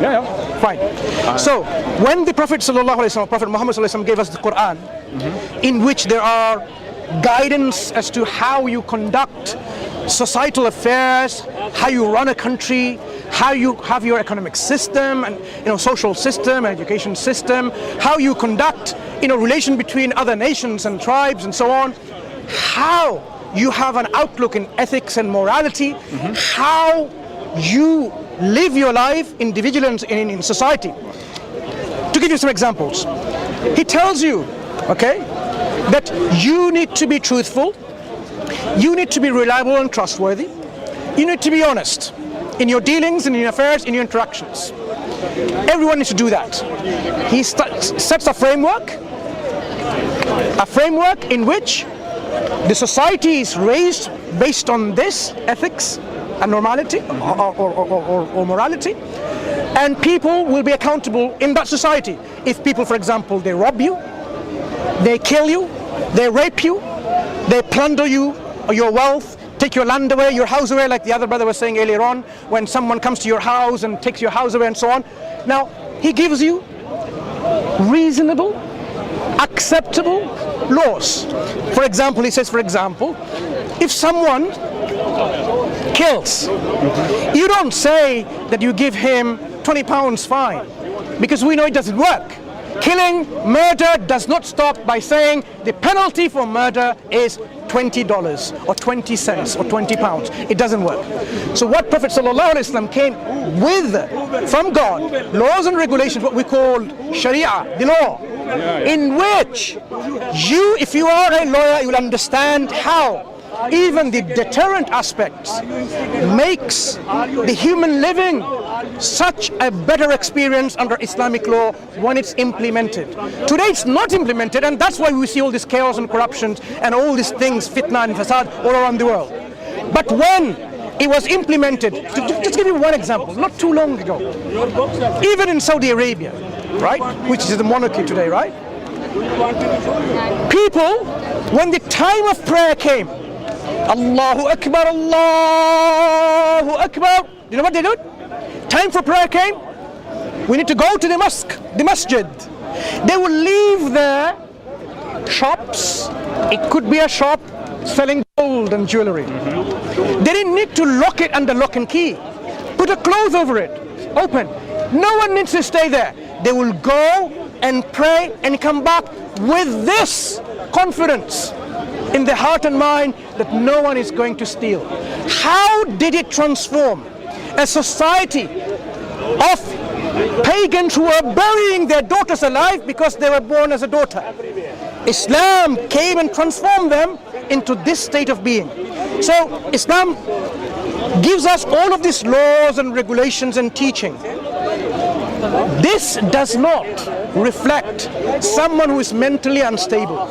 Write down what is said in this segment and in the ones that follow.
Yeah, yeah. Fine. So when the Prophet Prophet Muhammad gave us the Quran, in which there are guidance as to how you conduct societal affairs, how you run a country, how you have your economic system and social system, education system, how you conduct relation between other nations and tribes and so on, how you have an outlook in ethics and morality, how you live your life individually in society. To give you some examples, he tells you, okay, that you need to be truthful, you need to be reliable and trustworthy, you need to be honest in your dealings, in your affairs, in your interactions. Everyone needs to do that. He sets a framework in which the society is raised based on this ethics and normality or morality, and people will be accountable in that society. If people, for example, they rob you, they kill you, they rape you, they plunder you or your wealth, take your land away, your house away, like the other brother was saying earlier on, when someone comes to your house and takes your house away and so on. Now, he gives you reasonable, acceptable laws. For example, he says, if someone kills, you don't say that you give him £20 fine, because we know it doesn't work. Killing, murder does not stop by saying the penalty for murder is $20 or 20 cents or £20. It doesn't work. So what Prophet ﷺ came with from God, laws and regulations, what we call Sharia, the law, in which you, if you are a lawyer, you will understand how even the deterrent aspects makes the human living such a better experience under Islamic law when it's implemented. Today it's not implemented, and that's why we see all this chaos and corruption and all these things, fitna and fasad, all around the world. But when it was implemented, just give you one example, not too long ago, even in Saudi Arabia, right, which is the monarchy today, right, people, when the time of prayer came, Allahu Akbar, Allahu Akbar, you know what they did? Time for prayer came, we need to go to the mosque, the masjid. They will leave their shops, it could be a shop selling gold and jewelry. They didn't need to lock it under lock and key. Put a cloth over it, open. No one needs to stay there. They will go and pray and come back with this confidence in their heart and mind that no one is going to steal. How did it transform a society of pagans who were burying their daughters alive because they were born as a daughter? Islam came and transformed them into this state of being. So Islam gives us all of these laws and regulations and teaching. This does not reflect someone who is mentally unstable.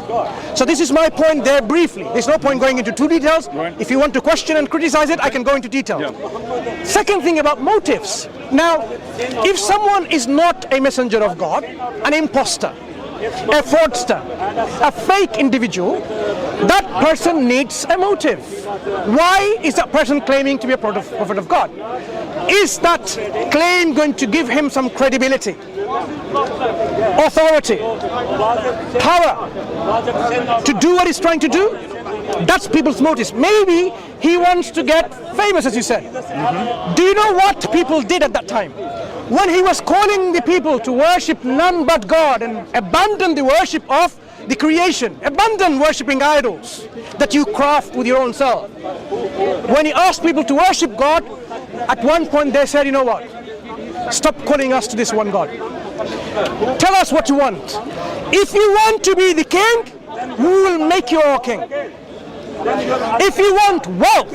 So this is my point there briefly. There's no point going into too details. If you want to question and criticize it, I can go into detail. Second thing about motives. Now, if someone is not a messenger of God, an imposter, a fraudster, a fake individual, that person needs a motive. Why is that person claiming to be a prophet of God? Is that claim going to give him some credibility, authority, power to do what he's trying to do? That's people's motives. Maybe he wants to get famous, as you said. Do you know what people did at that time? When he was calling the people to worship none but God and abandon the worship of the creation, abandon worshipping idols that you craft with your own self. When he asked people to worship God, at one point they said, you know what, stop calling us to this one God. Tell us what you want. If you want to be the king, we will make you our king. If you want wealth,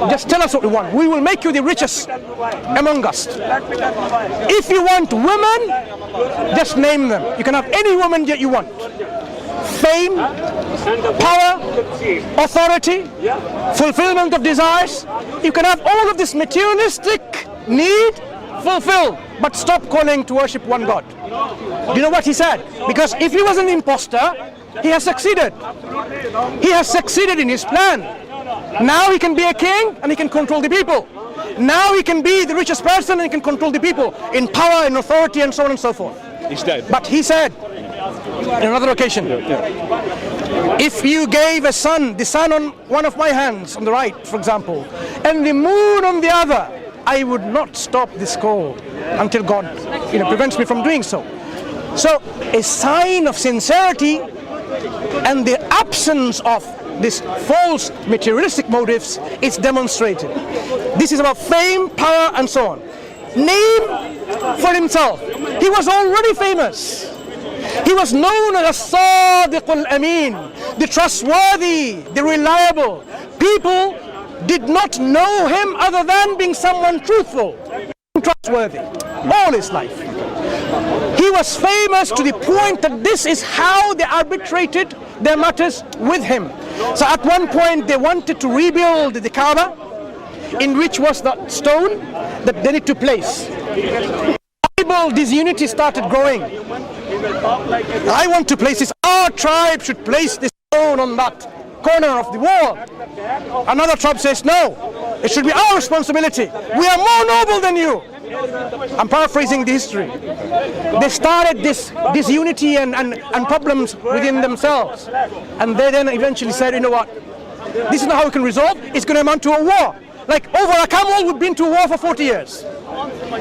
just tell us what we want. We will make you the richest among us. If you want women, just name them. You can have any woman that you want. Fame, power, authority, fulfillment of desires. You can have all of this materialistic need fulfilled, but stop calling to worship one God. Do you know what he said? Because if he was an imposter, he has succeeded. He has succeeded in his plan. Now he can be a king and he can control the people. now he can be the richest person and he can control the people in power, in authority, and so on and so forth. He's dead. But he said, in another occasion, if you gave the sun on one of my hands, on the right, for example, and the moon on the other, I would not stop this call until God, prevents me from doing so. So, a sign of sincerity and the absence of these false materialistic motives is demonstrated. This is about fame, power, and so on. Name for himself. He was already famous. He was known as Sadiq al-Amin, the trustworthy, the reliable. People did not know him other than being someone truthful, trustworthy, all his life. He was famous to the point that this is how they arbitrated their matters with him. So at one point they wanted to rebuild the Kaaba, in which was the stone that they need to place. Tribal disunity started growing. I want to place this. Our tribe should place this stone on that corner of the wall. Another tribe says, no, it should be our responsibility. We are more noble than you. I'm paraphrasing the history. They started this disunity and problems within themselves. And they then eventually said, you know what, this is not how we can resolve. It's going to amount to a war. Like over a camel, we've been to war for 40 years.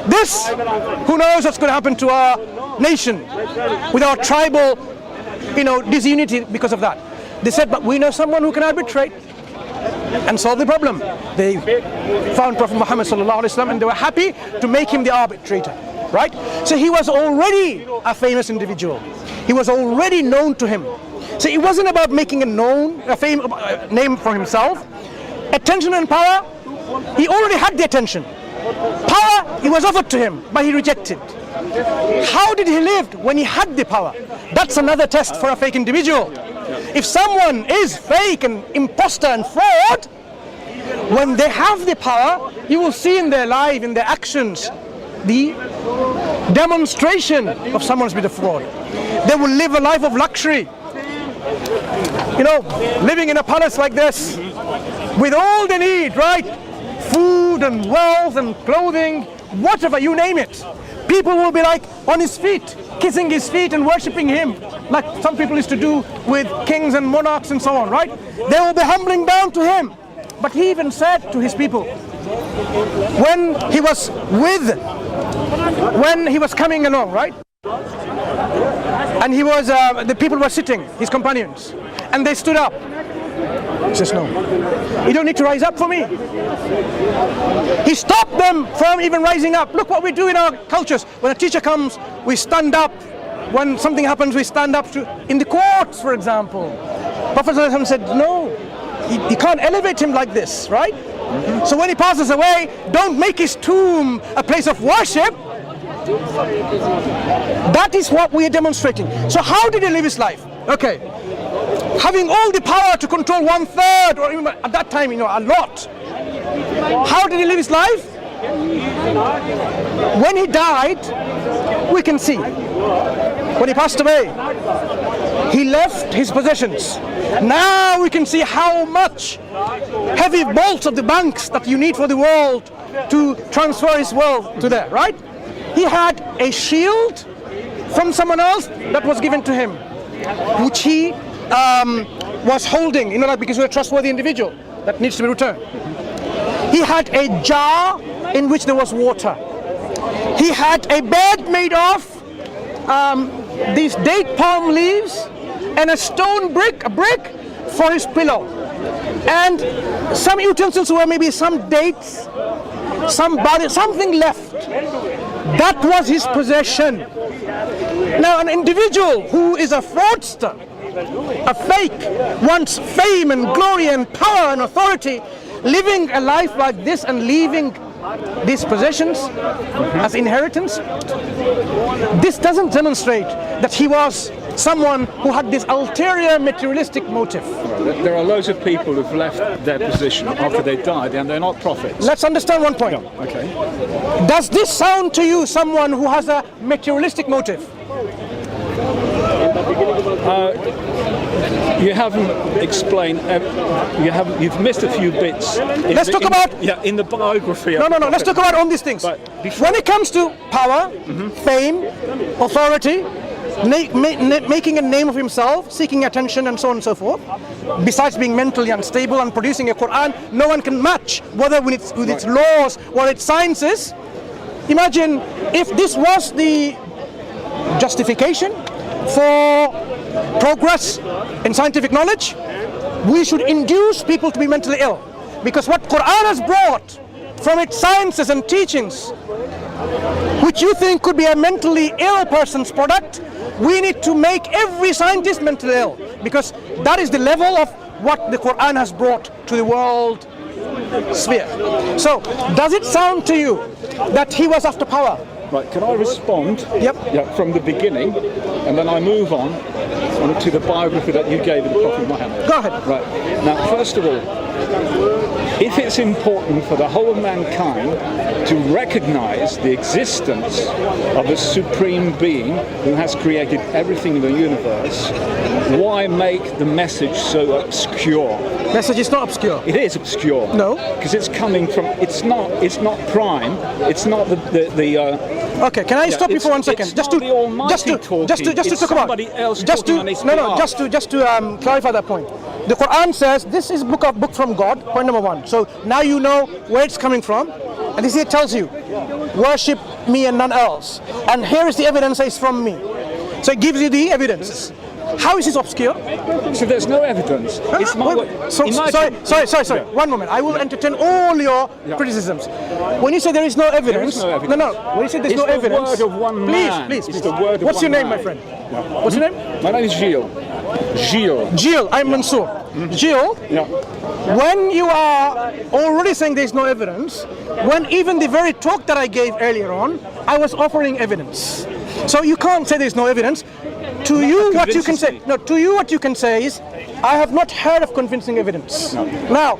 This, who knows what's going to happen to our nation with our tribal, disunity because of that. They said, but we know someone who can arbitrate and solve the problem. They found Prophet Muhammad sallallahu alaihi wasallam, and they were happy to make him the arbitrator, right? So he was already a famous individual. He was already known to him. So it wasn't about making a name for himself. Attention and power, he already had the attention. Power, it was offered to him, but he rejected. How did he live when he had the power? That's another test for a fake individual. If someone is fake and imposter and fraud, when they have the power, you will see in their life, in their actions, the demonstration of someone's been a fraud. They will live a life of luxury. Living in a palace like this, with all they need, right? Food and wealth and clothing, whatever, you name it. People will be like on his feet, kissing his feet and worshipping him, like some people used to do with kings and monarchs and so on, right? They will be humbling down to him. But he even said to his people, when he was coming along, right? And he was, the people were sitting, his companions, and they stood up. He says, no, you don't need to rise up for me. He stopped them from even rising up. Look what we do in our cultures. When a teacher comes, we stand up. When something happens, we stand up. In the courts, for example. Prophet ﷺ said, no, you can't elevate him like this, right? So when he passes away, don't make his tomb a place of worship. That is what we are demonstrating. So how did he live his life? Okay. Having all the power to control 1/3, or even at that time, a lot. How did he live his life? When he died, we can see. When he passed away, he left his possessions. Now we can see how much heavy bolts of the banks that you need for the world to transfer his wealth to there, right? He had a shield from someone else that was given to him, which he was holding, because you're a trustworthy individual that needs to be returned. He had a jar in which there was water. He had a bed made of these date palm leaves and a brick for his pillow. And some utensils were maybe some dates, something left. That was his possession. Now an individual who is a fraudster, a fake, wants fame and glory and power and authority, living a life like this and leaving these possessions as inheritance, this doesn't demonstrate that he was someone who had this ulterior materialistic motive. There are loads of people who've left their position after they died and they're not prophets. Let's understand one point. Yeah, okay. Does this sound to you someone who has a materialistic motive? You haven't explained. You've missed a few bits. Let's talk about in the biography. No. Let's talk about all these things. But when it comes to power, fame, authority, making a name of himself, seeking attention, and so on and so forth. Besides being mentally unstable and producing a Quran, no one can match, whether with its laws or its sciences. Imagine if this was the justification for progress in scientific knowledge, we should induce people to be mentally ill. Because what Quran has brought from its sciences and teachings, which you think could be a mentally ill person's product, we need to make every scientist mentally ill. Because that is the level of what the Quran has brought to the world sphere. So, does it sound to you that he was after power? Right, can I respond? Yep. Yeah, from the beginning, and then I move on to the biography that you gave in Prophet Muhammad. Go ahead. Right. Now, first of all, if it's important for the whole of mankind to recognize the existence of a supreme being who has created everything in the universe, why make the message so obscure? Message is not obscure. It is obscure. No. Because it's coming from. It's not prime. It's not the Okay, can I stop you for 1 second? Just to talk about. Just to clarify that point. The Quran says this is book from God. Point number 1. So now you know where it's coming from, and this here tells you, worship me and none else. And here is the evidence that is from me. So it gives you the evidence. How is this obscure? So there's no evidence. It's my Sorry. One moment. I will entertain all your criticisms. When you say there is no evidence, there is no evidence. No. When you say there's no evidence, the word of one man. Please. It's the word of What's one your name, man. my friend? Yeah. What's your name? My name is Gilles. Gilles, I'm Mansour. Gilles, when you are already saying there's no evidence, when even the very talk that I gave earlier on, I was offering evidence. So you can't say there's no evidence. To you, what you can say is, I have not heard of convincing evidence. No. Now,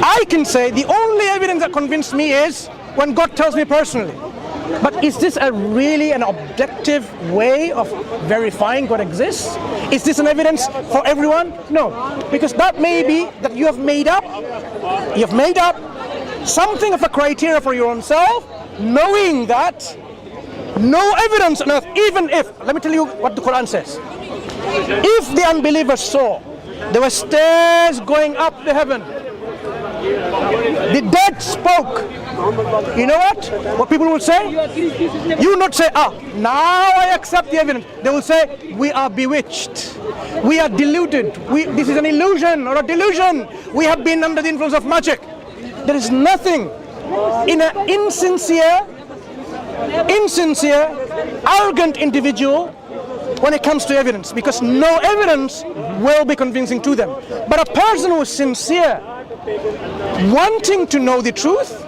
I can say the only evidence that convinced me is when God tells me personally. But is this really an objective way of verifying God exists? Is this an evidence for everyone? No, because that may be that you have made up something of a criteria for your own self, knowing that no evidence on earth, even if, let me tell you what the Quran says. If the unbelievers saw there were stairs going up the heaven, the dead spoke, you know what people will say? You will not say, now I accept the evidence. They will say, we are bewitched, we are deluded, this is an illusion or a delusion, we have been under the influence of magic. There is nothing in an insincere, arrogant individual when it comes to evidence, because no evidence will be convincing to them. But a person who is sincere, wanting to know the truth,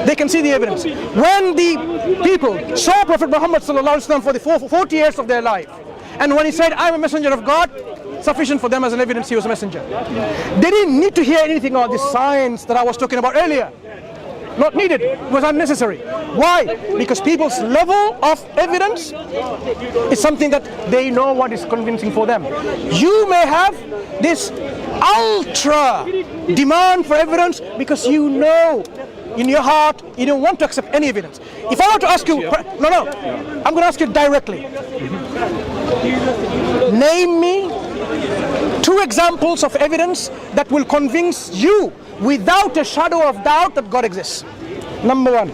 they can see the evidence. When the people saw Prophet Muhammad ﷺ for the 40 years of their life, and when he said, I'm a messenger of God, sufficient for them as an evidence he was a messenger. They didn't need to hear anything about the science that I was talking about earlier. Not needed, it was unnecessary. Why? Because people's level of evidence is something that they know what is convincing for them. You may have this ultra demand for evidence because you know in your heart you don't want to accept any evidence. If I were to ask you, I'm going to ask you directly. Name me 2 examples of evidence that will convince you without a shadow of doubt that God exists. Number 1.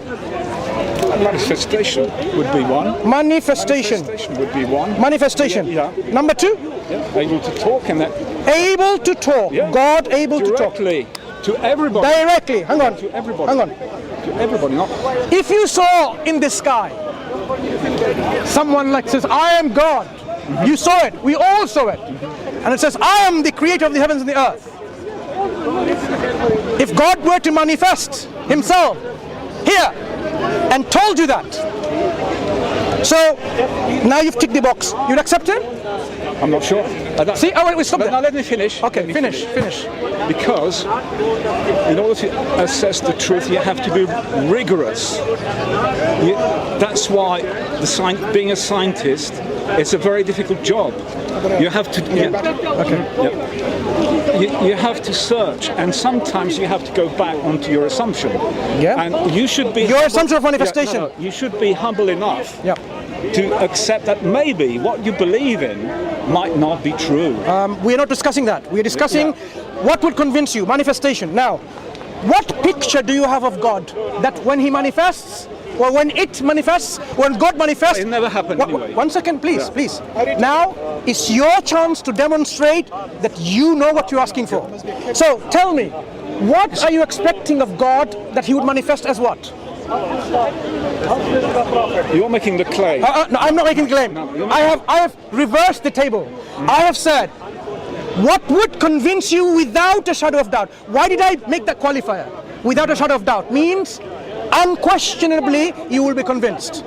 Manifestation would be one. Manifestation would be one. Manifestation. Yeah. Number 2. Yeah. Able to talk and that. Able to talk. Yeah. God able Directly to talk. To everybody. Directly. Hang on. To everybody. Hang on. To everybody. Not. If you saw in the sky someone like says, I am God. You saw it. We all saw it. And it says, I am the creator of the heavens and the earth. If God were to manifest himself here and told you that, so now you've ticked the box, you'd accept him? I'm not sure. See, we stop there. Now let me finish. Okay, finish. Because in order to assess the truth, you have to be rigorous. That's why being a scientist it's a very difficult job. You have to. You have to search, and sometimes you have to go back onto your assumption. Yeah. And you should be Your assumption of manifestation. Yeah, you should be humble enough Yeah. to accept that maybe what you believe in might not be true. We are not discussing that. We are discussing what would convince you, manifestation. Now, what picture do you have of God that when He manifests, or when it manifests, when God manifests? It never happened anyway. One second, please, please. Now, it's your chance to demonstrate that you know what you're asking for. So, tell me, what are you expecting of God that He would manifest as what? You're making the claim. No, I'm not making a claim. I have reversed the table. I have said, what would convince you without a shadow of doubt? Why did I make that qualifier? Without a shadow of doubt means unquestionably you will be convinced.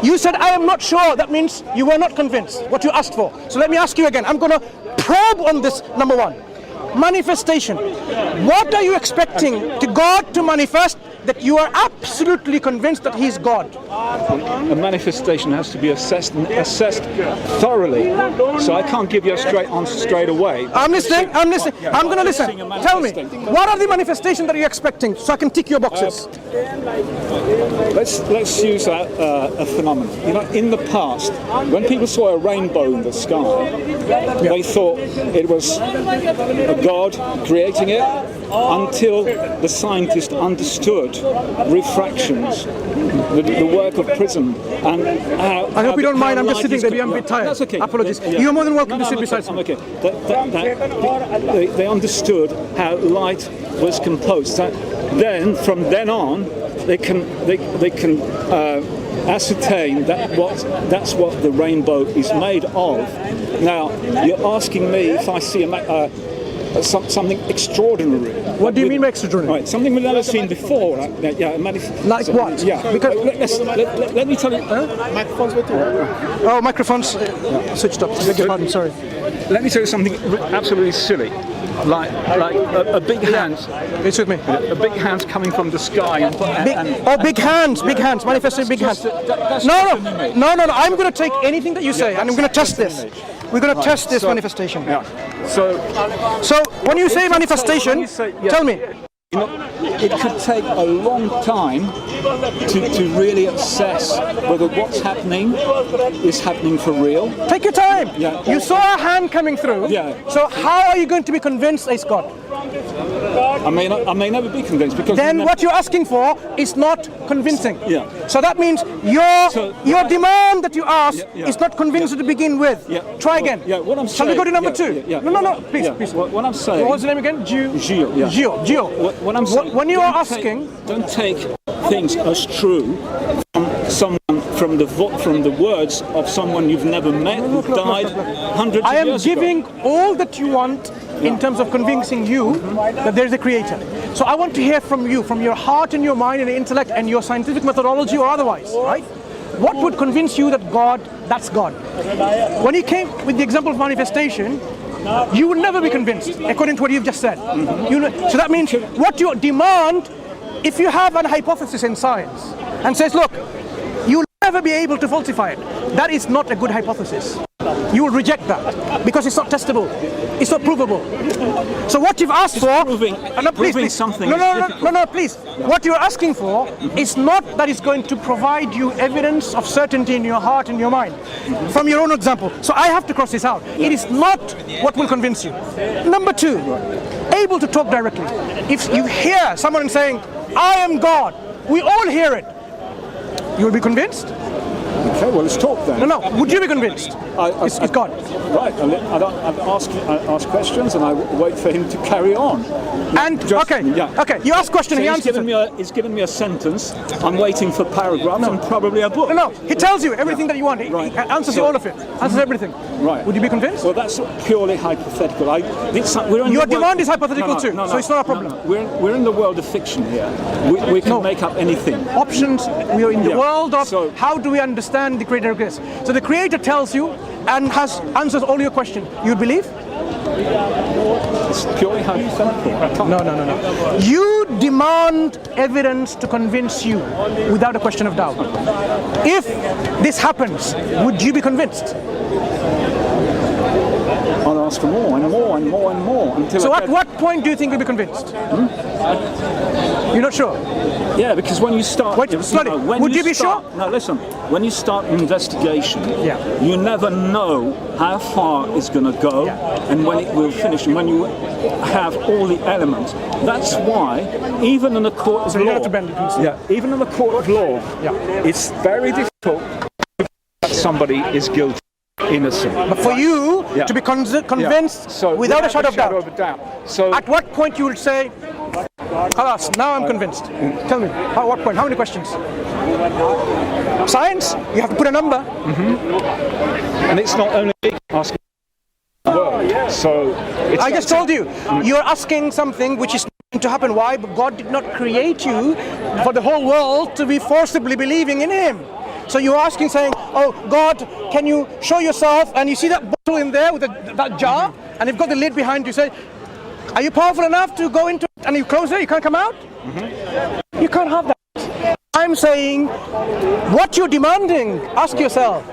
You said I am not sure. That means you were not convinced what you asked for. So let me ask you again. I'm going to probe on this. Number one, manifestation. What are you expecting to God to manifest that you are absolutely convinced that He is God? A manifestation has to be assessed thoroughly. So I can't give you a straight answer straight away. I'm listening. I'm going to listen. Tell me, what are the manifestations that you're expecting so I can tick your boxes? Let's use a phenomenon. You know, in the past, when people saw a rainbow in the sky, they thought it was a God creating it, until the scientists understood refractions, the work of prism, and how. I hope you don't mind. I'm just sitting there. I'm a bit tired. That's okay. Apologies. Yeah. You're more than welcome to sit I'm beside me. okay. They understood how light was composed. Then, from then on, they can ascertain that's what the rainbow is made of. Now, you're asking me if I see something extraordinary. What do you mean by extraordinary? Right, something we've never seen before. Like what? Yeah. Because let me tell you. Microphones with you. Oh, microphones switched up. Beg your pardon. Sorry. Let me tell you something absolutely silly. Like a big hand. It's with me. A big hand coming from the sky. Big hands, manifesting big hands. No. I'm going to take anything that you say, and I'm going to test this. We're going to test this manifestation. Yeah. So when you say manifestation, tell me. You know, it could take a long time to really assess whether what's happening is happening for real. Take your time. Yeah. You saw a hand coming through. Yeah. So how are you going to be convinced it's God? I may never be convinced because then what you're asking for is not convincing. Yeah. So that means your demand that you ask is not convincing to begin with. Yeah. Try again. Yeah. What I'm saying. Shall we go to number two? Yeah. No. Please. What I'm saying. What was the name again? Gio. Yeah. Gio. What I'm saying. When you are asking, don't take things as true from the words of someone you've never met who died hundreds of years ago. I am giving all that you want in terms of convincing you that there is a creator. So I want to hear from you, from your heart and your mind and your intellect and your scientific methodology or otherwise, right? What would convince you that that's God? When you came with the example of manifestation, you will never be convinced, according to what you've just said. So that means what you demand, if you have an hypothesis in science and says, look, you'll never be able to falsify it, that is not a good hypothesis. You will reject that because it's not testable, it's not provable. So what you've asked for, proving something. No, please. What you're asking for is not that it's going to provide you evidence of certainty in your heart and your mind from your own example. So I have to cross this out. It is not what will convince you. Number two, able to talk directly. If you hear someone saying, I am God, we all hear it, you will be convinced? Okay, well, let's talk then. No. Would you be convinced? It's God. Right. I ask questions and I wait for him to carry on. And okay. You ask question, he answers it. He's given me a sentence. I'm waiting for paragraphs and probably a book. No. He tells you everything that you want. He answers you all of it. Answers everything. Right. Would you be convinced? Well, that's purely hypothetical. Your demand is hypothetical too, so it's not a problem. We're in the world of fiction here. We can make up anything. Options. We are in the world of how do we understand the creator exists. So the creator tells you and answers all your questions. You believe? It's purely hypothetical. No. You demand evidence to convince you without a question of doubt. If this happens, would you be convinced? I'll ask for more and more and more and more until. So at what point do you think you'll be convinced? You're not sure? Yeah, because when you start... Wait, slowly. Would you be sure? No, listen. When you start an investigation, you never know how far it's going to go and when it will finish, and when you have all the elements. That's why, even in a court of law... even in a court of law, it's very difficult that somebody is guilty. Innocent. But for you to be convinced so without a shadow of a doubt. So at what point you will say, "Alas, now I'm convinced"? Tell me, at what point? How many questions? Science? You have to put a number. And it's not only asking the word. So I just told you, you're asking something which is going to happen. Why? But God did not create you for the whole world to be forcibly believing in Him. So you're asking, saying, "Oh God, can you show yourself?" And you see that bottle in there with that jar, and you've got the lid behind you. Say, "Are you powerful enough to go into it?" And you close it, you can't come out. You can't have that. I'm saying, what you're demanding, ask yourself.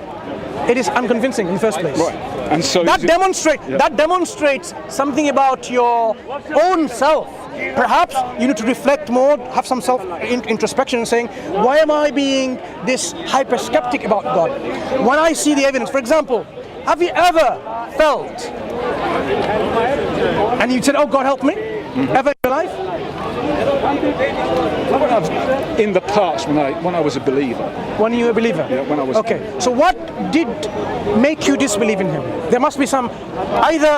It is unconvincing in the first place. Right. And so that demonstrates something about your own self. Perhaps you need to reflect more, have some self-introspection and saying, why am I being this hyper-skeptic about God? When I see the evidence, for example, have you ever felt, and you said, "Oh God, help me," ever in your life? In the past, when I was a believer. When you were a believer? Yeah, when I was. Okay, so what did make you disbelieve in Him? There must be some either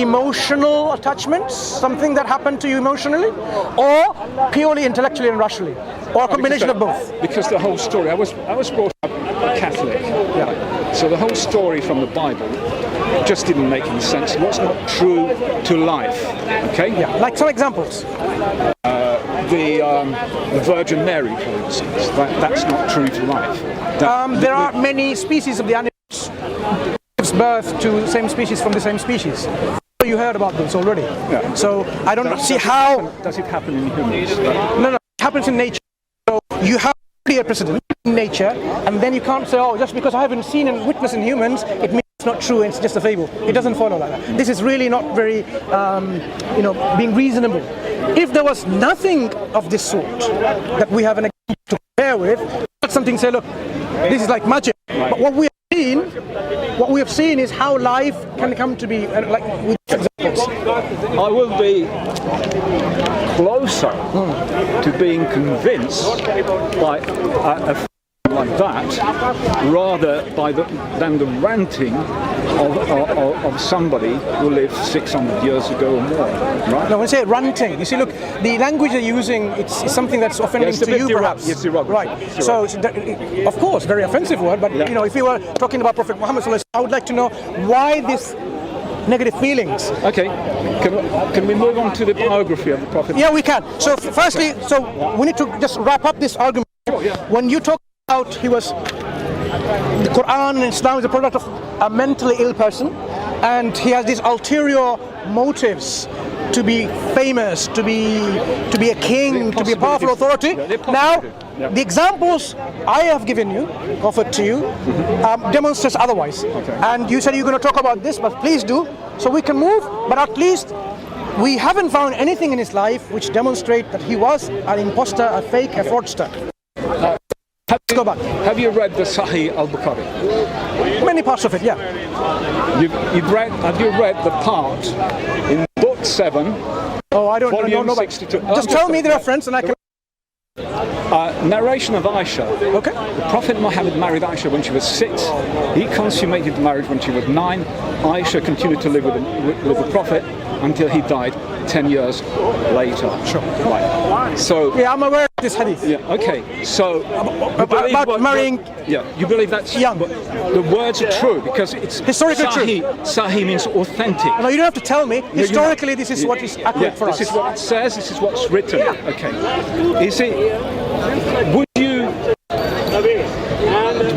emotional attachments, something that happened to you emotionally, or purely intellectually and rationally, or a combination of both. Because the whole story, I was brought up Catholic. Yeah. So the whole story from the Bible just didn't make any sense. It was not true to life. Okay. Yeah. Like some examples. The Virgin Mary, for instance, that's not true to life. There are many species of the animals gives birth to the same species from the same species. You heard about this already. Yeah. So I don't see how. Does it happen in humans? No, it happens in nature. So you have a precedent in nature, and then you can't say, "Oh, just because I haven't seen and witnessed in humans, it means it's not true and it's just a fable." It doesn't follow like that. This is really not very, being reasonable. If there was nothing of this sort that we have an example to compare with, that's something to say, "Look, this is like magic." Right. But what we have seen is how life can come to be, like with examples. I will be closer to being convinced by a like that, rather than the ranting of somebody who lived 600 years ago or more. Right? No, when I say ranting, you see, look, the language you're using, it's something that's offending to you, perhaps. Yes, you're right. So, of course, very offensive word, but if you were talking about Prophet Muhammad sallallahu alaihi wasallam, I would like to know why this negative feelings. Okay, can we move on to the biography of the Prophet? Yeah, we can. So, firstly, we need to just wrap up this argument. Sure, yeah. When you talk about the Quran and Islam is a product of a mentally ill person, and he has these ulterior motives to be famous, to be a king, to be a powerful authority. Now, the examples I have given you, offered to you, demonstrates otherwise. Okay. And you said you're going to talk about this, but please do, so we can move. But at least we haven't found anything in his life which demonstrate that he was an imposter, a fake, a fraudster. Let's go back. Have you read the Sahih al-Bukhari? Many parts of it, yeah. Have you read the part in book 7? Oh, I don't know. 62. Just tell me the reference and I can. Narration of Aisha. Okay. The Prophet Muhammad married Aisha when she was 6. He consummated the marriage when she was 9. Aisha continued to live with the Prophet until he died 10 years later. Sure. Right. So. Yeah, I'm aware of this hadith. Yeah. Okay. So. About marrying. Yeah. You believe that's young. The words are true because it's historically true. Sahih means authentic. No, you don't have to tell me. Historically, this is what is accurate for us. This is what it says. This is what's written. Yeah. Okay. Is it?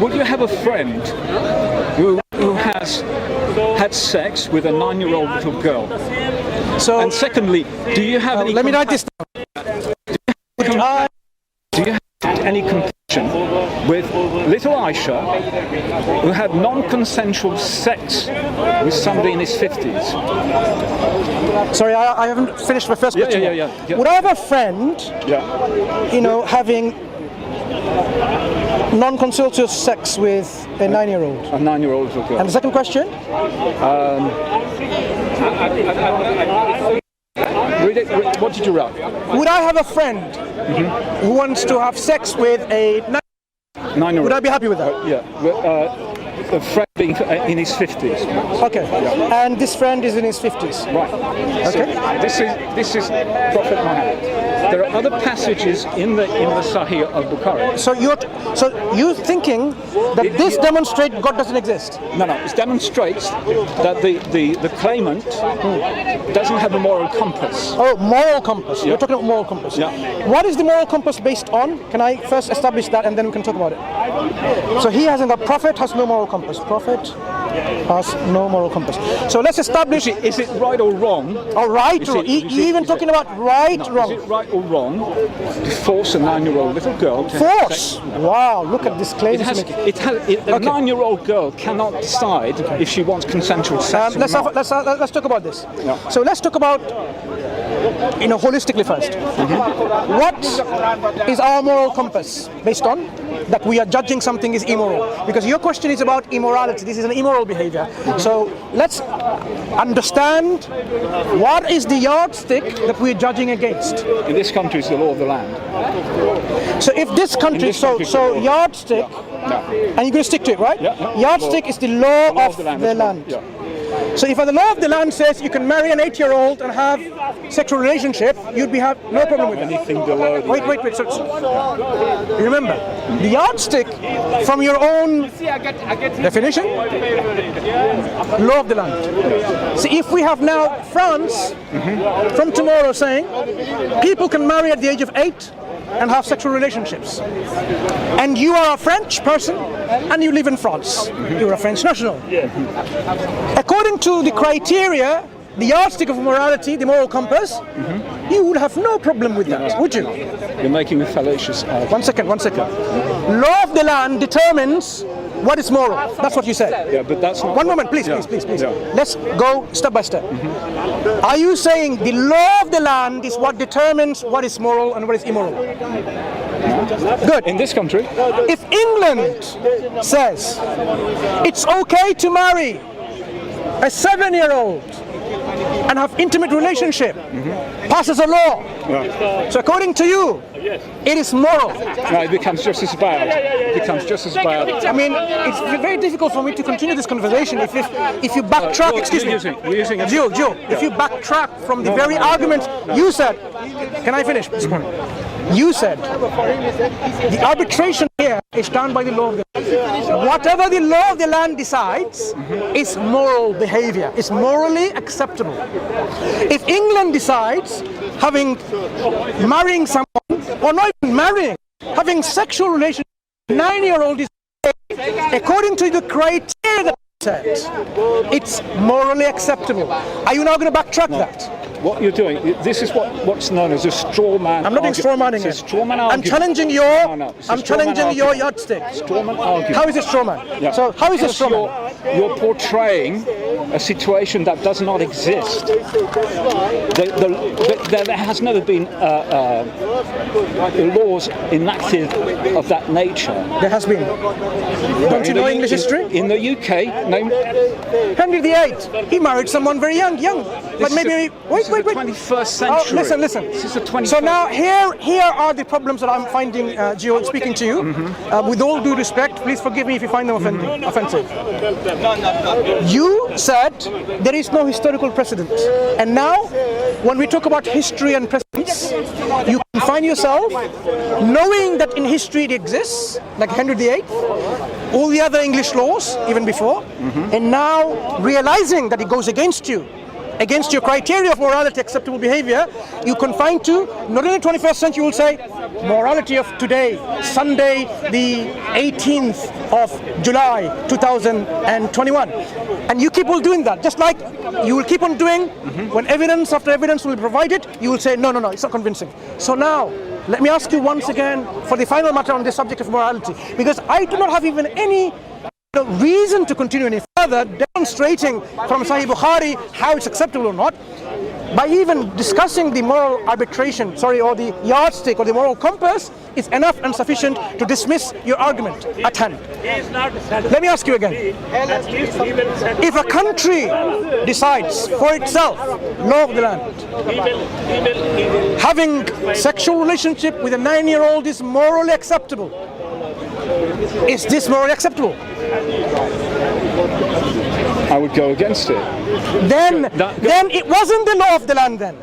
Would you have a friend who has had sex with a 9-year-old little girl? So, and secondly, do you have any? Let me write this down. any compassion with little Aisha, who had non-consensual sex with somebody in his 50s. Sorry, I haven't finished my first question. Yeah. Would I have a friend, having non-consensual sex with a 9-year-old? A 9-year-old little girl. And the second question? What did you write? Would I have a friend who wants to have sex with a 9-year-old. Would I be happy with that? A friend being in his 50s. Okay. Yeah. And this friend is in his 50s. Right. Okay. So this is Prophet Muhammad. There are other passages in the Sahih of Bukhari. So you're thinking that this demonstrates God doesn't exist? No. It demonstrates that the claimant doesn't have a moral compass. Oh, moral compass. You're talking about moral compass. Yeah. What is the moral compass based on? Can I first establish that and then we can talk about it? So he hasn't got Prophet has no moral compass. Prophet has no moral compass. So let's establish. Is it right or wrong? Oh, right or wrong. Even talking about right, wrong. Is it right or wrong to force a 9-year-old little girl to force? Wow, look at this claim. A 9-year-old girl cannot decide if she wants consensual sex. Let's talk about this. Yeah. So let's talk about holistically first. What is our moral compass based on? That we are judging something is immoral. Because your question is about immorality. This is an immoral behavior. So let's understand what is the yardstick that we're judging against. In this country, it's the law of the land. So if this country, yardstick, and you're going to stick to it, right? Yeah. Yardstick is the law of the land. Yeah. So if the law of the land says you can marry an 8-year-old and have sexual relationship, you'd have no problem with that. Anything below. Wait. So remember, the yardstick from your own definition, law of the land. So if we have now France from tomorrow saying people can marry at the age of 8 and have sexual relationships, and you are a French person and you live in France, you're a French national. According to the criteria, the yardstick of morality, the moral compass, you would have no problem with that, would you? You're making a fallacious argument. One second. Law of the land determines what is moral. That's what you said. Yeah, but that's not. One moment, please. Yeah. Let's go step by step. Are you saying the law of the land is what determines what is moral and what is immoral? Good. In this country, if England says it's okay to marry a 7-year-old and have intimate relationship, passes a law. Yeah. So according to you, it is moral. No, it becomes just as bad. I mean, it's very difficult for me to continue this conversation if you backtrack. Excuse me, Joe. If you backtrack from the very argument you said. Can I finish this point? You said the arbitration here is done by the law of the land. Whatever the law of the land decides is moral behavior, is morally acceptable. If England decides marrying someone, or not even marrying, having sexual relations with a 9-year-old is according to the criteria that said, it's morally acceptable. Are you now going to backtrack that? What you're doing, this is what's known as a straw man. I'm not doing straw manning. It's a straw man argument. I'm challenging your yardstick. Straw man argument. How is it straw man? Yeah. So how is it straw man? You're portraying a situation that does not exist. There has never been laws enacted of that nature. There has been. Don't you know English history? In the UK, Henry VIII, he married someone very young. But maybe wait. 21st century. Oh, listen. This is the 21st. So now here are the problems that I'm finding, Gio, speaking to you. With all due respect, please forgive me if you find them offensive. You said there is no historical precedent. And now, when we talk about history and precedents, you can find yourself knowing that in history it exists, like Henry VIII, all the other English laws, even before, and now realizing that it goes against your criteria of morality, acceptable behavior, you confine to, not in the 21st century, you will say, morality of today, Sunday, the 18th of July, 2021. And you keep on doing that, just like you will keep on doing when evidence after evidence will be provided, you will say, no, it's not convincing. So now, let me ask you once again for the final matter on the subject of morality, because I do not have even any reason to continue any further demonstrating from Sahih Bukhari how it's acceptable or not. By even discussing the moral arbitration, or the yardstick or the moral compass, is enough and sufficient to dismiss your argument at hand. Let me ask you again. If a country decides for itself, law of the land, having sexual relationship with a 9-year-old is morally acceptable, is this morally acceptable? I would go against it. Then it wasn't the law of the land then.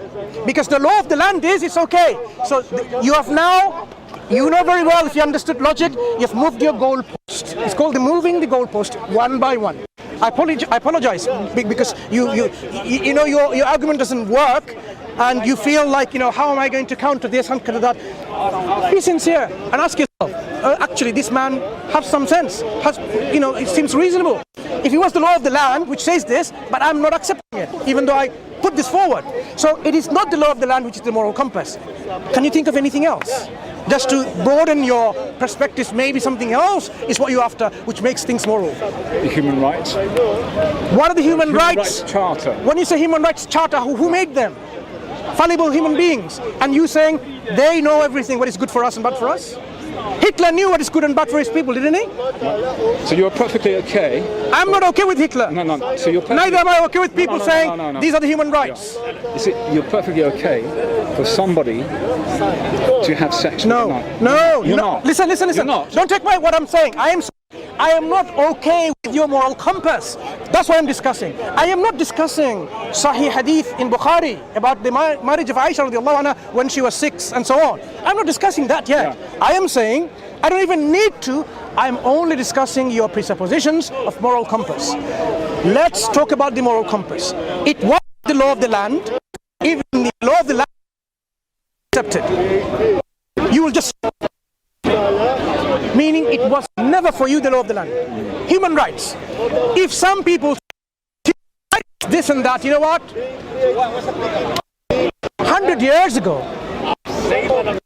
Because the law of the land is, it's okay. So you have now, you know very well, if you understood logic, you've moved your goalpost. It's called the moving the goalpost one by one. I apologize because you know your argument doesn't work, and you feel like, how am I going to counter this and counter that? Be sincere and ask yourself, actually this man has some sense, it seems reasonable. If it was the law of the land which says this, but I'm not accepting it, even though I put this forward. So it is not the law of the land which is the moral compass. Can you think of anything else? Just to broaden your perspectives, maybe something else is what you're after, which makes things moral. The human rights. What are the human rights? Charter. When you say human rights charter, who made them? Fallible human beings. And you saying they know everything, what is good for us and bad for us? Hitler knew what is good and bad for his people, didn't he? So you're perfectly okay? I'm not okay with Hitler. No. So you're neither am I okay with people saying these are the human rights. Yeah. You see, you're perfectly okay for somebody to have sex with another. No. You're not. Listen. You're not. Don't take what I'm saying. I am not okay with your moral compass. That's what I'm discussing. I am not discussing Sahih Hadith in Bukhari about the marriage of Aisha radiallahu anha when she was 6 and so on. I'm not discussing that yet. Yeah. I am saying I don't even need to. I'm only discussing your presuppositions of moral compass. Let's talk about the moral compass. It was the law of the land. Even the law of the land accepted. You will just... Meaning it was never for you the law of the land. Human rights. If some people this and that, you know what? 100 years ago,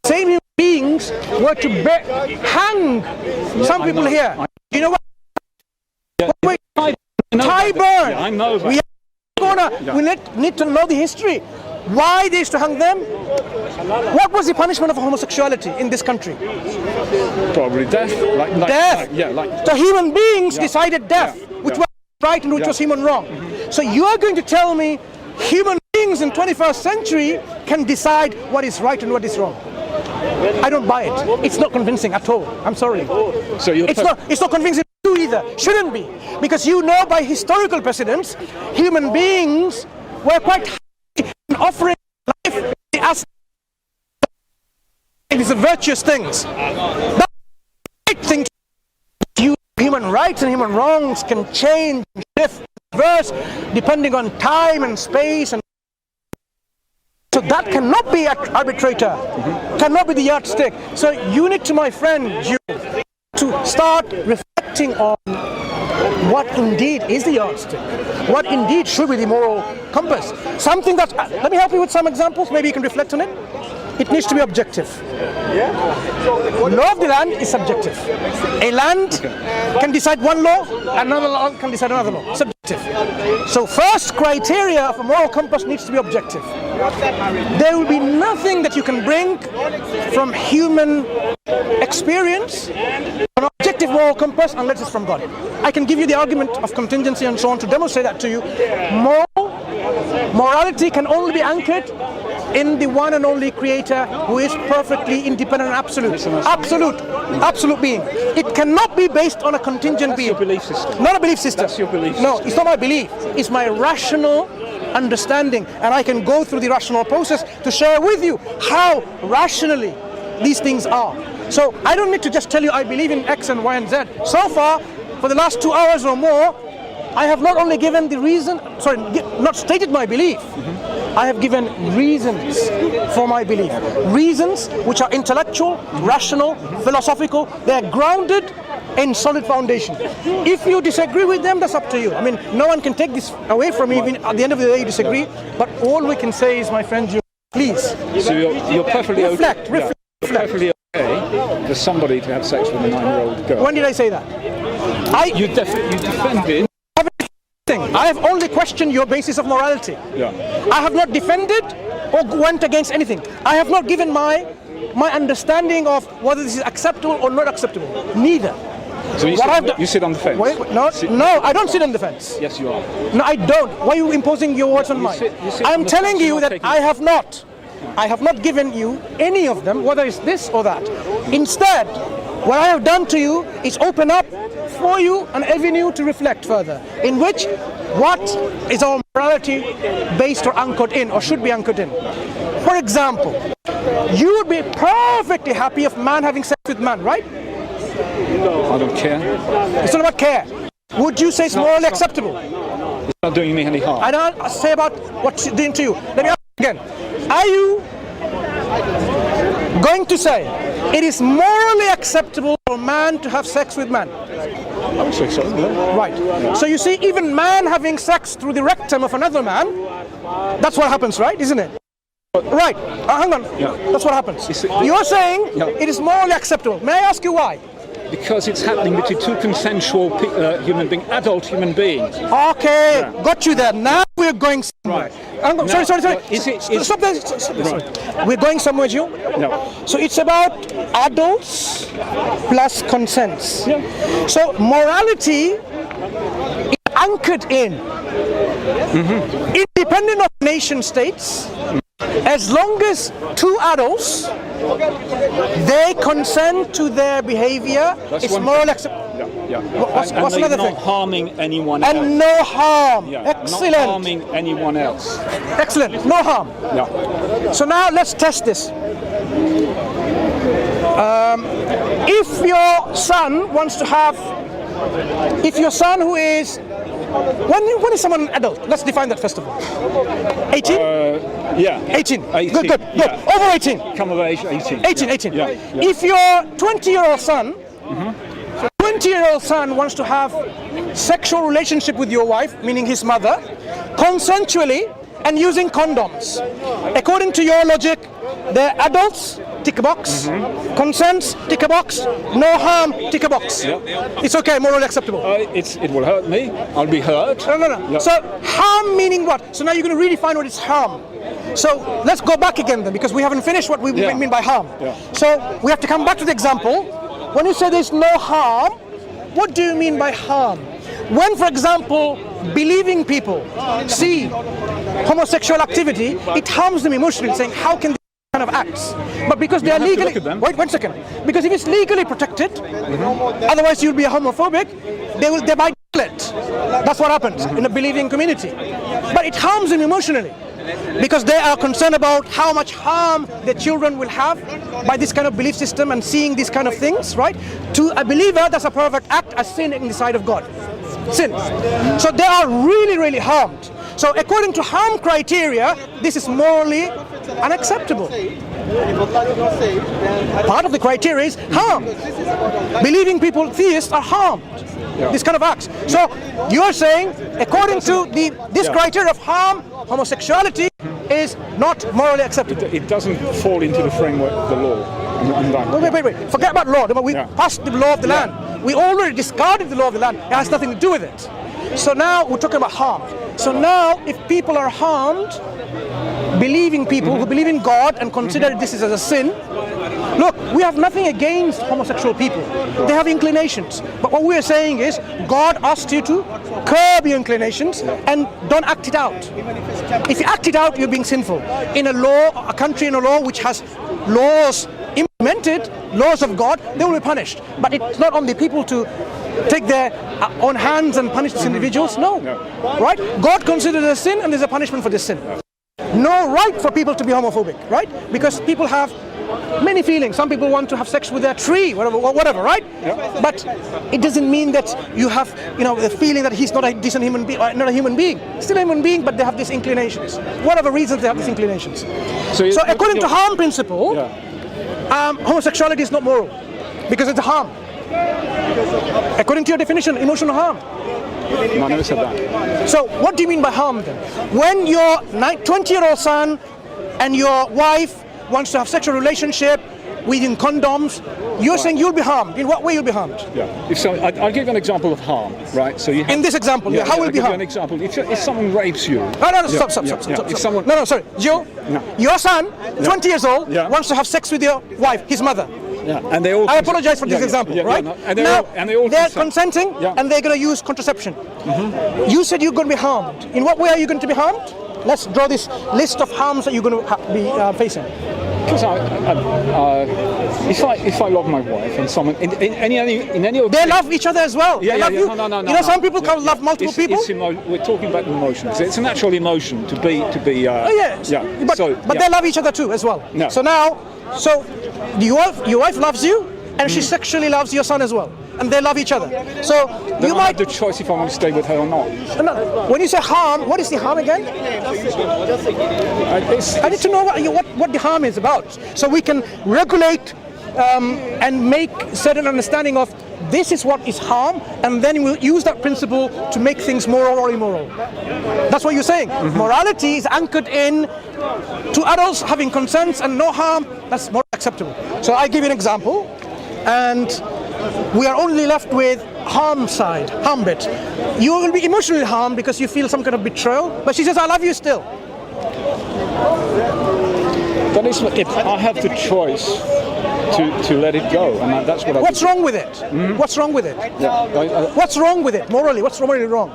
same human beings were to hang some people here. You know what? Tyburn. I know that. We need to know the history. Why they used to hang them? What was the punishment of homosexuality in this country? Probably death. Death. So human beings decided death, which was right and which was human wrong. So you are going to tell me human beings in 21st century can decide what is right and what is wrong? I don't buy it. It's not convincing at all. I'm sorry. So it's not convincing to you either. Shouldn't be, because you know by historical precedents, human beings were quite offering life as these are virtuous things. That's the right thing to do. Human rights and human wrongs can change, shift, reverse, depending on time and space, and so that cannot be an arbitrator, cannot be the yardstick. So you need to, my friend, to start reflecting on what indeed is the yardstick, what indeed should be the moral compass. Something that, let me help you with some examples, maybe you can reflect on it. It needs to be objective. Law of the land is subjective. A land can decide one law, another law can decide another law. Subjective. So first criteria of a moral compass needs to be objective. There will be nothing that you can bring from human experience, an objective moral compass, unless it's from God. I can give you the argument of contingency and so on to demonstrate that to you. Morality can only be anchored in the one and only creator who is perfectly independent and absolute being. It cannot be based on a contingent being. That's your belief system. Not a belief system. That's your belief system. No, it's not my belief. It's my rational understanding, and I can go through the rational process to share with you how rationally these things are. So I don't need to just tell you I believe in X and Y and Z. So far, for the last 2 hours or more, I have not only given the reason, not stated my belief, I have given reasons for my belief. Reasons which are intellectual, rational, philosophical. They are grounded in solid foundation. If you disagree with them, that's up to you. I mean, no one can take this away from me. Even at the end of the day, you disagree. But all we can say is, my friend, please so you're perfectly reflect. perfectly okay for somebody to have sex with a 9-year-old girl. When did I say that? You defended. I have only questioned your basis of morality. Yeah. I have not defended or went against anything. I have not given my understanding of whether this is acceptable or not acceptable. Neither. So you sit on the fence? Wait, no, I don't sit on the fence. Yes, you are. No, I don't. Why are you imposing your words on mine? I'm telling you that I have not given you any of them, whether it's this or that. Instead, what I have done to you is open up for you an avenue to reflect further, in which what is our morality based or anchored in, or should be anchored in. For example, you would be perfectly happy if man having sex with man, right? I don't care. It's not about care. Would you say it's morally acceptable? It's not doing me any harm. I don't say about what's doing to you. Let me ask again. Are you going to say it is morally acceptable for man to have sex with man? I would say so. Yeah. Right. Yeah. So you see, even man having sex through the rectum of another man, that's what happens, right? Isn't it? Right. Hang on. Yeah. That's what happens. You're saying it is morally acceptable. May I ask you why? Because it's happening between two consensual adult human beings. Okay, got you there. Now we're going somewhere. Right. Sorry. Stop there. Right. We're going somewhere, Joe? No. So it's about adults plus consents. Yeah. So morality is anchored in, independent of nation states, as long as two adults, they consent to their behavior, it's morally acceptable. Yeah. What's another thing? Not harming anyone else. And no harm. Yeah. Excellent. Not harming anyone else. Excellent. No harm. Yeah. So now let's test this. If your son wants to have, if your son who is, when is someone an adult? Let's define that first of all. 18? Yeah. 18. 18. Good. Yeah. Over 18. Come of age, 18. 18. Yeah. If your 20-year-old son, 20-year-old son wants to have sexual relationship with your wife, meaning his mother, consensually and using condoms. According to your logic, they're adults, tick a box. Consents, tick a box. No harm, tick a box. Yeah. It's okay, morally acceptable. It will hurt me. I'll be hurt. No. Yeah. So harm meaning what? So now you're going to redefine what is harm. So let's go back again then, because we haven't finished what we mean by harm. Yeah. So we have to come back to the example. When you say there's no harm, what do you mean by harm? When, for example, believing people see homosexual activity, it harms them emotionally, saying, how can they kind of acts? But because they are legally, wait 1 second, because if it's legally protected, otherwise you'll be a homophobic, they will thereby kill it. That's what happens in a believing community. But it harms them emotionally, because they are concerned about how much harm their children will have by this kind of belief system and seeing these kind of things, right? To a believer, that's a perfect act, a sin in the sight of God. Sin. So they are really, really harmed. So according to harm criteria, this is morally unacceptable. Part of the criteria is harm. Believing people, theists, are harmed. This kind of acts. So you're saying, according to this criteria of harm, homosexuality is not morally acceptable. It doesn't fall into the framework of the law. Wait. Forget about law. We passed the law of the land. We already discarded the law of the land. It has nothing to do with it. So now we're talking about harm. So now if people are harmed, believing people who believe in God and consider this as a sin, look, we have nothing against homosexual people. They have inclinations. But what we are saying is God asked you to curb your inclinations and don't act it out. If you act it out, you're being sinful. In a law, a country in a law which has laws implemented, laws of God, they will be punished. But it's not on the people to take their own hands and punish these individuals. No. Right? God considers it a sin and there's a punishment for this sin. No right for people to be homophobic, right? Because people have many feelings. Some people want to have sex with their tree, whatever, right? But it doesn't mean that you have, the feeling that he's not a decent human being, not a human being. Still a human being, but they have these inclinations. Whatever reasons they have these inclinations. So according to harm principle, homosexuality is not moral because it's a harm. According to your definition, emotional harm. No, I never said that. So what do you mean by harm then? When your 20-year-old son and your wife wants to have sexual relationship within condoms. You're saying you'll be harmed. In what way you'll be harmed? Yeah. I'll give you an example of harm, right? So you have, In this example, how will I'll it be give you harmed? an example. If someone rapes you. No, stop. If someone, No, sorry. Joe, your son, 20 years old, wants to have sex with your wife, his mother. Yeah, and they all. I apologize for this example, right? No, and they're consenting, and they're going to use contraception. You said you're going to be harmed. In what way are you going to be harmed? Let's draw this list of harms that you're going to be facing. Because if I love my wife and someone in any they love each other as well. Yeah, they love you. No. You know, some people can't love multiple people. We're talking about emotions. It's a natural emotion to be. But they love each other too as well. No. So your wife loves you, and she sexually loves your son as well, and they love each other. So then you I might have the choice if I want to stay with her or not. No. When you say harm, what is the harm again? I need to know what the harm is about, so we can regulate and make certain understanding of this is what is harm, and then we'll use that principle to make things moral or immoral. That's what you're saying. Morality is anchored in to adults having consents and no harm. That's more acceptable. So I give you an example, and we are only left with harm bit. You will be emotionally harmed because you feel some kind of betrayal, but she says, I love you still. But if I have the choice to let it go, and that's what. What's wrong with it? What's wrong with it? What's wrong with it morally? What's morally wrong?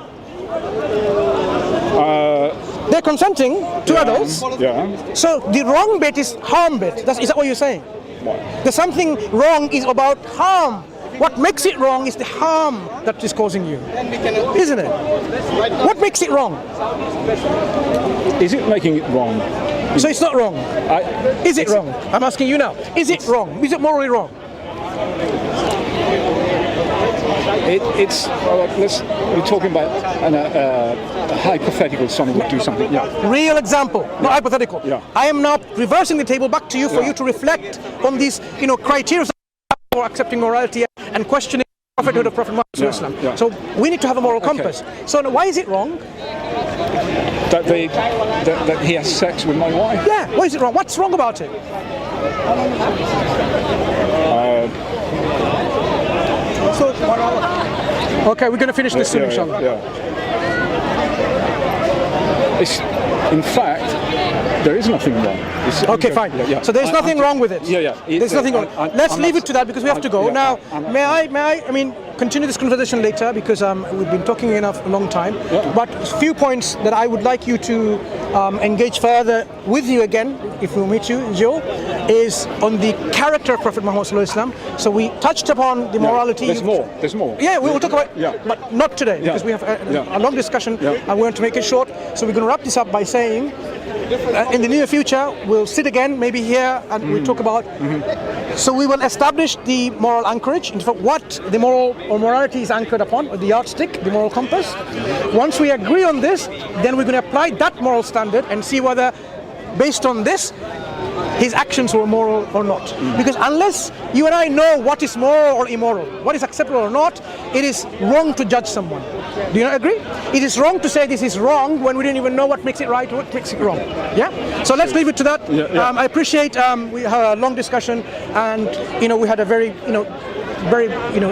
They're consenting to adults. Yeah. So the wrong bit is harm bit. Is that what you're saying? What? There's something wrong is about harm. What makes it wrong is the harm that is causing you, isn't it? What makes it wrong? Is it making it wrong? So it's not wrong. Is it wrong? I'm asking you now. Is it wrong? Is it morally wrong? We're talking about a hypothetical. Someone would do something. Yeah. Real example, not hypothetical. Yeah. I am now reversing the table back to you for you to reflect on these, criteria for accepting morality and questioning the prophethood of Prophet Muhammad. Yeah. So we need to have a moral compass. So now, why is it wrong? That he has sex with my wife. Yeah. Why is it wrong? What's wrong about it? Okay, we're going to finish this soon, inshallah. In fact, there is nothing wrong. Okay, fine. So there's nothing wrong with it. There's nothing wrong. Let's leave it to that because we have to go. Now, may I continue this conversation later because we've been talking enough a long time. But a few points that I would like you to engage further with you again, if we meet you, Joe, is on the character of Prophet Muhammad Sallallahu Alaihi Wasallam. So we touched upon the morality. There's more. Yeah, we will talk about it, but not today because we have a long discussion and we want to make it short. So we're going to wrap this up by saying, in the near future, we'll sit again, maybe here, and we'll talk about. So we will establish the moral anchorage, in fact, what the moral or morality is anchored upon, or the yardstick, the moral compass. Once we agree on this, then we're going to apply that moral standard and see whether, based on this, his actions were moral or not. Because unless you and I know what is moral or immoral, what is acceptable or not, it is wrong to judge someone. Do you not agree? It is wrong to say this is wrong when we don't even know what makes it right or what makes it wrong. Yeah? So let's leave it to that. I appreciate we had a long discussion, and we had a very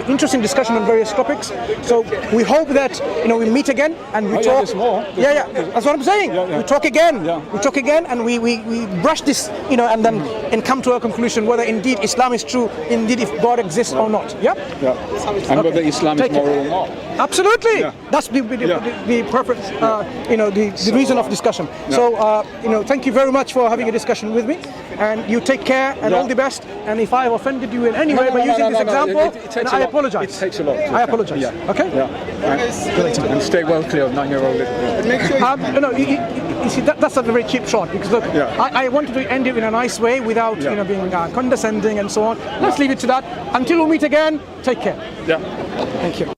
interesting discussion on various topics. So we hope that we meet again and we talk. There's more. That's what I'm saying. We talk again. We talk again, and we brush this, and then and come to a conclusion whether indeed Islam is true, indeed if God exists or not. And whether Islam is moral or not. Absolutely. That's the perfect the reason of discussion. So thank you very much for having a discussion with me, and you take care and all the best. And if I have offended you in any way by using this example, I apologize. It takes a lot. I apologize. Okay? And stay well clear of 9-year-old. You see, that's a very cheap shot because look, I wanted to end it in a nice way without being condescending and so on. Let's leave it to that. Until we meet again, take care. Yeah. Thank you.